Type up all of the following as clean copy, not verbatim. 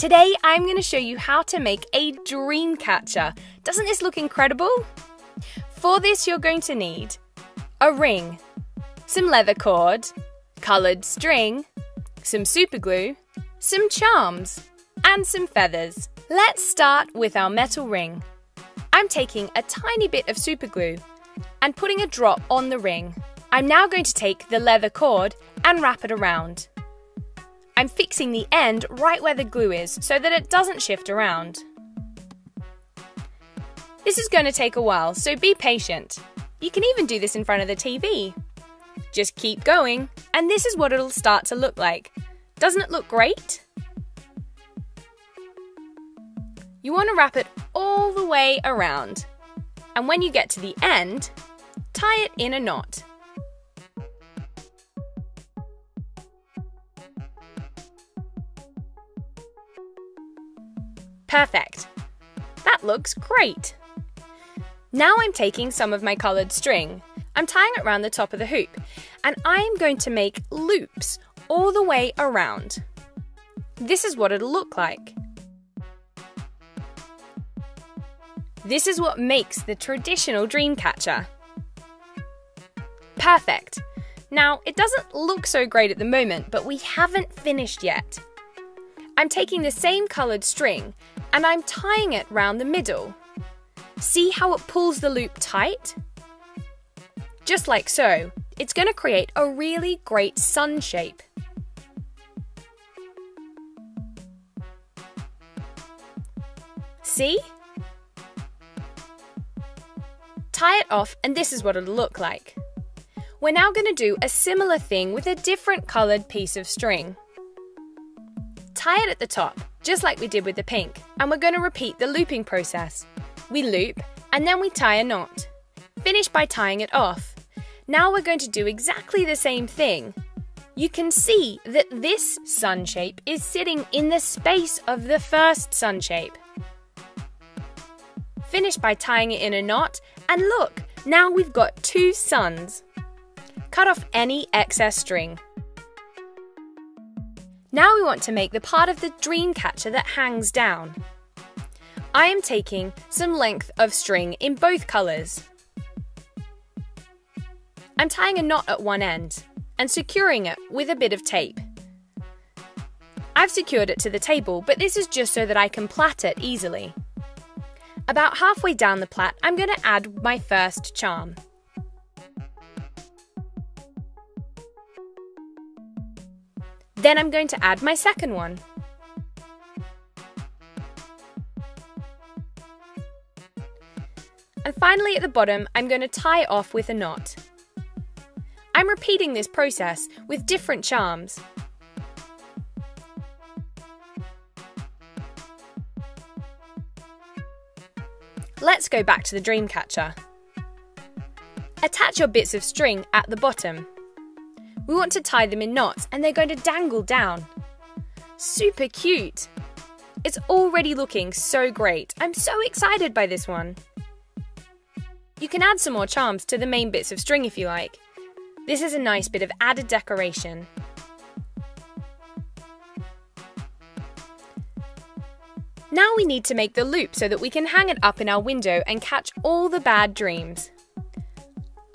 Today I'm going to show you how to make a dream catcher. Doesn't this look incredible? For this you're going to need a ring, some leather cord, coloured string, some super glue, some charms, and some feathers. Let's start with our metal ring. I'm taking a tiny bit of super glue and putting a drop on the ring. I'm now going to take the leather cord and wrap it around. I'm fixing the end right where the glue is so that it doesn't shift around. This is going to take a while, so be patient. You can even do this in front of the TV. Just keep going, and this is what it'll start to look like. Doesn't it look great? You want to wrap it all the way around, and when you get to the end, tie it in a knot. Perfect! That looks great! Now I'm taking some of my coloured string. I'm tying it around the top of the hoop, and I'm going to make loops all the way around. This is what it'll look like. This is what makes the traditional dream catcher. Perfect! Now, it doesn't look so great at the moment, but we haven't finished yet. I'm taking the same coloured string and I'm tying it round the middle. See how it pulls the loop tight? Just like so. It's going to create a really great sun shape. See? Tie it off and this is what it'll look like. We're now going to do a similar thing with a different coloured piece of string. Tie it at the top, just like we did with the pink, and we're going to repeat the looping process. We loop, and then we tie a knot. Finish by tying it off. Now we're going to do exactly the same thing. You can see that this sun shape is sitting in the space of the first sun shape. Finish by tying it in a knot, and look, now we've got two suns. Cut off any excess string. Now we want to make the part of the dream catcher that hangs down. I am taking some length of string in both colours. I'm tying a knot at one end and securing it with a bit of tape. I've secured it to the table, but this is just so that I can plait it easily. About halfway down the plait, I'm going to add my first charm. Then I'm going to add my second one. And finally at the bottom, I'm going to tie it off with a knot. I'm repeating this process with different charms. Let's go back to the dream catcher. Attach your bits of string at the bottom. We want to tie them in knots and they're going to dangle down. Super cute! It's already looking so great. I'm so excited by this one. You can add some more charms to the main bits of string if you like. This is a nice bit of added decoration. Now we need to make the loop so that we can hang it up in our window and catch all the bad dreams.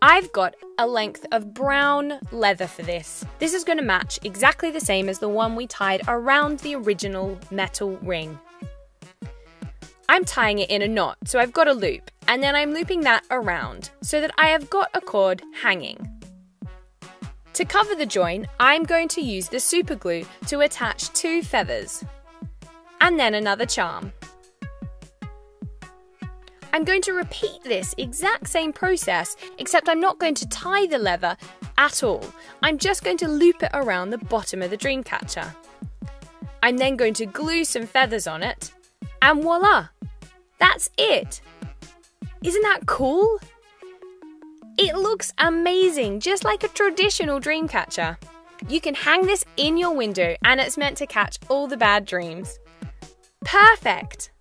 I've got a length of brown leather for this. This is going to match exactly the same as the one we tied around the original metal ring. I'm tying it in a knot, so I've got a loop, and then I'm looping that around so that I have got a cord hanging. To cover the join, I'm going to use the super glue to attach two feathers, and then another charm. I'm going to repeat this exact same process, except I'm not going to tie the leather at all. I'm just going to loop it around the bottom of the dream catcher. I'm then going to glue some feathers on it, and voila! That's it! Isn't that cool? It looks amazing, just like a traditional dream catcher. You can hang this in your window and it's meant to catch all the bad dreams. Perfect!